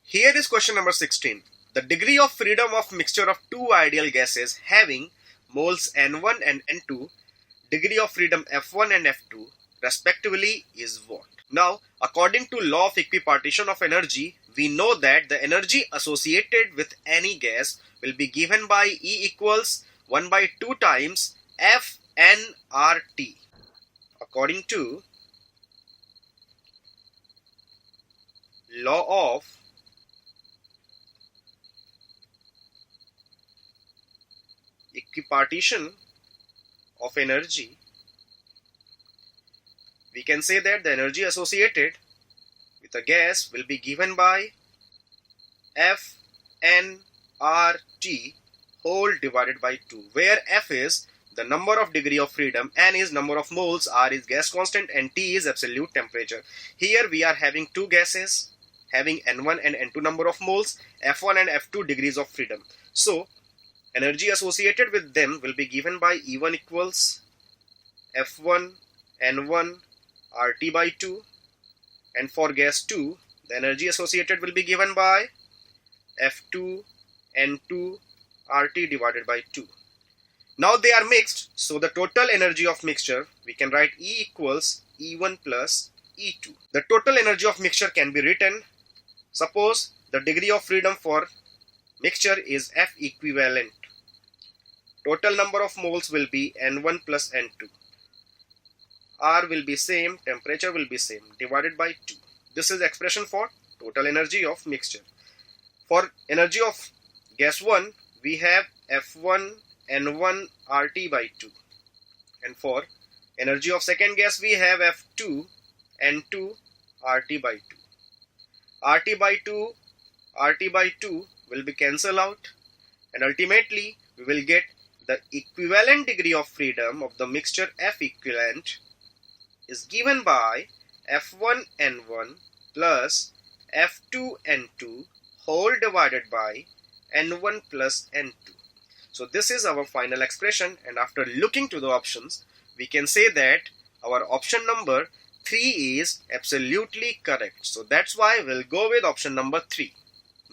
Here is question number 16. The degree of freedom of mixture of two ideal gases having moles N1 and N2, degree of freedom F1 and F2 respectively is what? Now, according to law of equipartition of energy, we know that the energy associated with any gas will be given by E equals 1 by 2 times F N R T. According to law of equipartition of energy, we can say that the energy associated with a gas will be given by F N R T whole divided by 2, where F is the number of degree of freedom, N is number of moles, R is gas constant, and T is absolute temperature. Here we are having two gases having N1 and N2 number of moles, F1 and F2 degrees of freedom. So energy associated with them will be given by E1 equals F1 N1 RT by 2, and for gas 2 the energy associated will be given by F2 N2 RT divided by 2. Now they are mixed, so the total energy of mixture we can write E equals E1 plus E2. The total energy of mixture can be written, suppose the degree of freedom for mixture is F equivalent. Total number of moles will be N1 plus N2. R will be same, temperature will be same, divided by 2. This is expression for total energy of mixture. For energy of gas 1, we have F1 N1 RT by 2. And for energy of second gas, we have F2 N2 RT by 2. RT by 2 will be cancelled out, and ultimately we will get the equivalent degree of freedom of the mixture F equivalent is given by F1 N1 plus F2 N2 whole divided by N1 plus N2. So this is our final expression, and after looking to the options, we can say that our option number 3 is absolutely correct. So that's why we'll go with option number 3.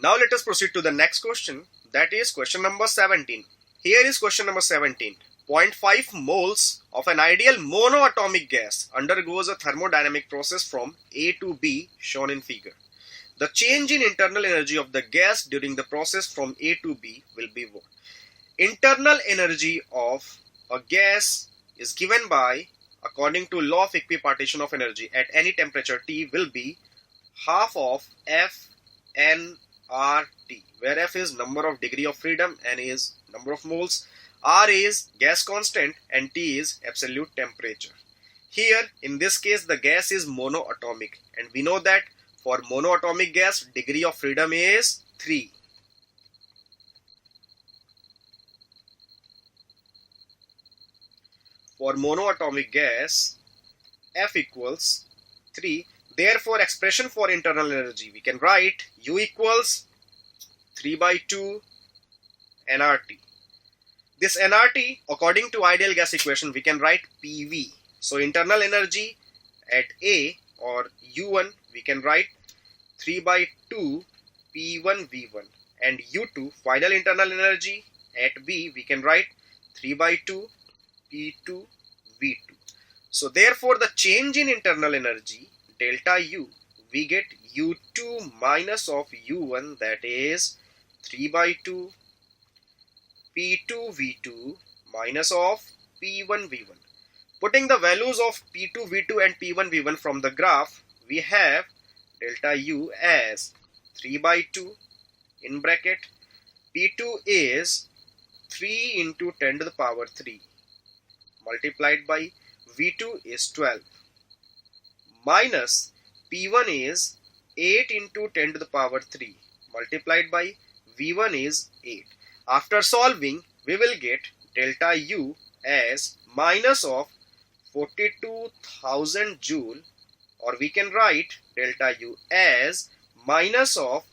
Now let us proceed to the next question, that is question number 17. Here is question number 17. 0.5 moles of an ideal monoatomic gas undergoes a thermodynamic process from A to B shown in figure. The change in internal energy of the gas during the process from A to B will be what? Internal energy of a gas is given by, according to law of equipartition of energy at any temperature T, will be half of F N R T, where F is number of degree of freedom, N is number of moles, R is gas constant, and T is absolute temperature. Here in this case the gas is monoatomic, and we know that for monoatomic gas degree of freedom is 3. For monoatomic gas F equals 3. Therefore expression for internal energy we can write U equals 3 by 2 nRT. This nRT, according to ideal gas equation, we can write PV. So internal energy at A or U1 we can write 3 by 2 P1 V1, and U2 final internal energy at B we can write 3 by 2 P2 V2. So therefore the change in internal energy delta U, we get U2 minus of U1, that is 3 by 2 P2 V2 minus of P1 V1. Putting the values of P2 V2 and P1 V1 from the graph, we have delta U as 3 by 2 in bracket. P2 is 3 into 10 to the power 3 multiplied by V2 is 12 minus P1 is 8 into 10 to the power 3 multiplied by V1 is 8. After solving, we will get delta U as minus of 42,000 joule, or we can write delta U as minus of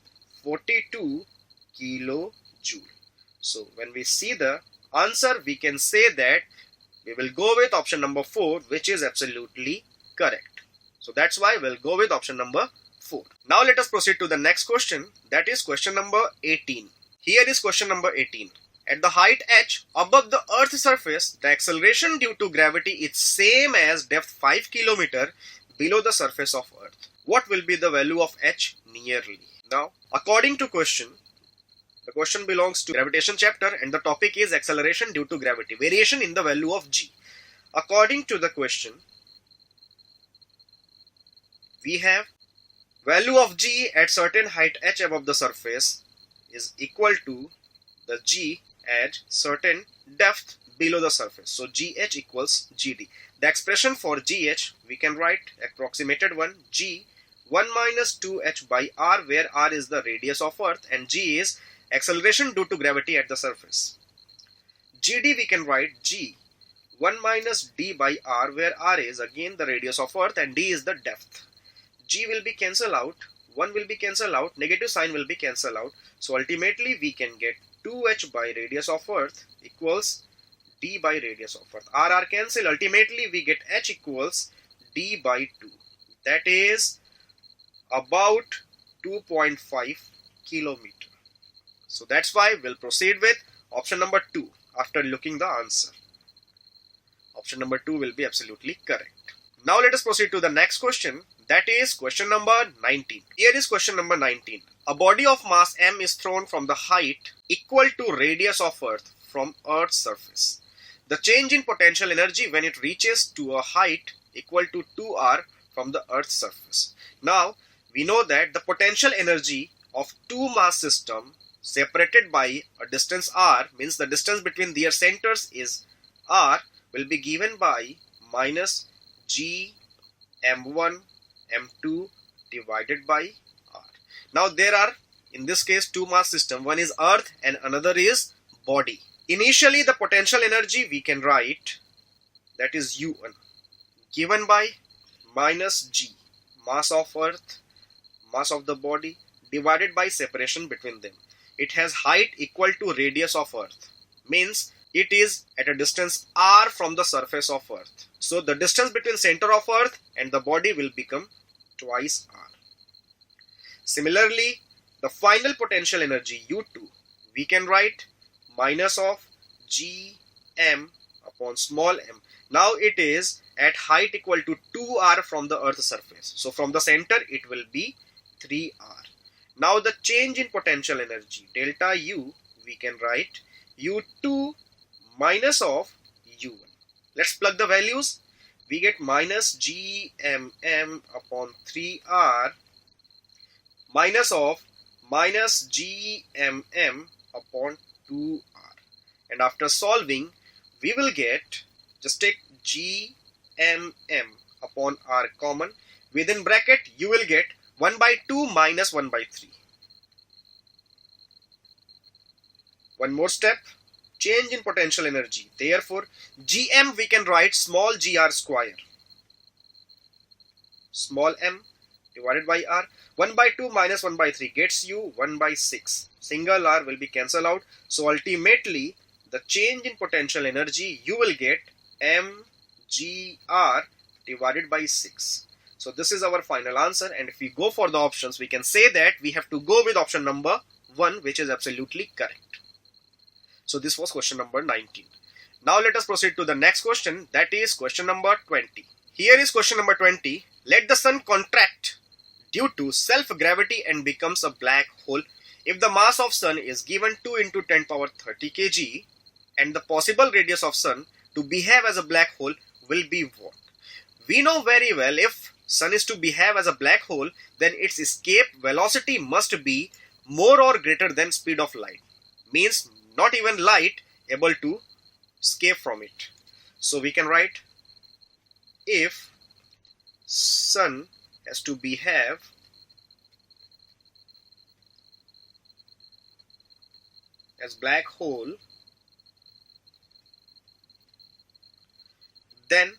42 kilojoule. So when we see the answer, we can say that we will go with option number 4, which is absolutely correct. So that's why we'll go with option number 4. 4. Now let us proceed to the next question, that is question number 18. Here is question number 18. At the height h above the Earth's surface, the acceleration due to gravity is same as depth 5 km below the surface of Earth. What will be the value of h nearly? Now, according to question, the question belongs to gravitation chapter and the topic is acceleration due to gravity, variation in the value of g. According to the question, we have value of g at certain height h above the surface is equal to the g at certain depth below the surface. So gh equals gd. The expression for gh we can write approximated one, g 1 minus 2h by r, where r is the radius of Earth and g is acceleration due to gravity at the surface. gd we can write g 1 minus d by r, where r is again the radius of Earth and d is the depth. G will be cancelled out, 1 will be cancelled out, negative sign will be cancelled out. So ultimately we can get 2h by radius of Earth equals d by radius of Earth. R cancel, ultimately we get h equals d by 2. That is about 2.5 kilometer. So that's why we'll proceed with option number 2 after looking the answer. Option number 2 will be absolutely correct. Now let us proceed to the next question, that is question number 19. Here is question number 19. A body of mass m is thrown from the height equal to radius of Earth from Earth's surface. The change in potential energy when it reaches to a height equal to 2r from the Earth's surface. Now we know that the potential energy of two mass system separated by a distance r, means the distance between their centers is r, will be given by minus g m1 m2 divided by r. Now there are in this case two mass system, one is Earth and another is body. Initially the potential energy we can write, that is u1, given by minus g, mass of Earth, mass of the body, divided by separation between them. It has height equal to radius of Earth, means it is at a distance r from the surface of Earth. So the distance between center of Earth and the body will become twice r. Similarly, the final potential energy u2 we can write minus of g m upon small m. Now it is at height equal to 2r from the Earth's surface. So from the center it will be 3r. Now the change in potential energy delta u we can write u2 minus of u1. Let's plug the values. We get minus gmm upon 3r minus of minus gmm upon 2r. And after solving, we will get, just take gmm upon r common. Within bracket, you will get 1 by 2 minus 1 by 3. One more step. Change in potential energy. Therefore, gm we can write small gr square. Small m divided by r. 1 by 2 minus 1 by 3 gets you 1 by 6. Single r will be cancelled out. So ultimately, the change in potential energy you will get mgr divided by 6. So this is our final answer, and if we go for the options, we can say that we have to go with option number 1, which is absolutely correct. So this was question number 19. Now let us proceed to the next question, that is question number 20. Here is question number 20. Let the sun contract due to self-gravity and becomes a black hole if the mass of sun is given 2 into 10 power 30 kg and the possible radius of sun to behave as a black hole will be what? We know very well if sun is to behave as a black hole, then its escape velocity must be more or greater than speed of light. Means not even light able to escape from it. So we can write, if sun has to behave as black hole, then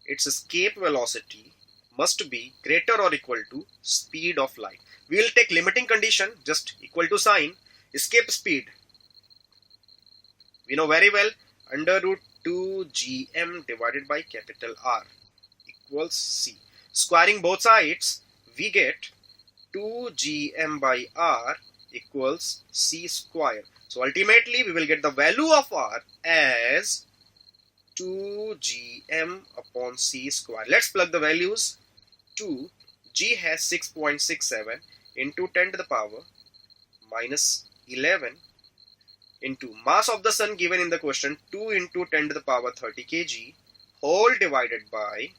its escape velocity must be greater or equal to speed of light. We will take limiting condition, just equal to sign, escape speed. We know very well, under root 2 gm divided by capital R equals c. Squaring both sides, we get 2gm by r equals c square. So ultimately we will get the value of r as 2gm upon c square. Let's plug the values. 2, g has 6.67 into 10 to the power minus 11 into mass of the sun given in the question 2 into 10 to the power 30 kg whole divided by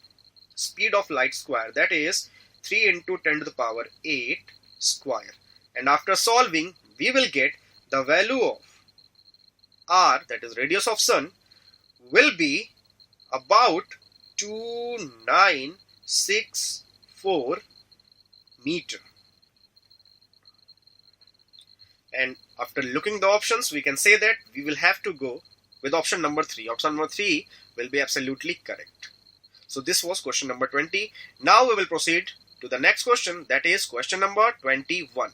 speed of light square, that is 3 into 10 to the power 8 square. And after solving we will get the value of r, that is radius of sun, will be about 2964 meter. And after looking the options, we can say that we will have to go with option number 3. Option number 3 will be absolutely correct. So this was question number 20. Now we will proceed to the next question, that is question number 21.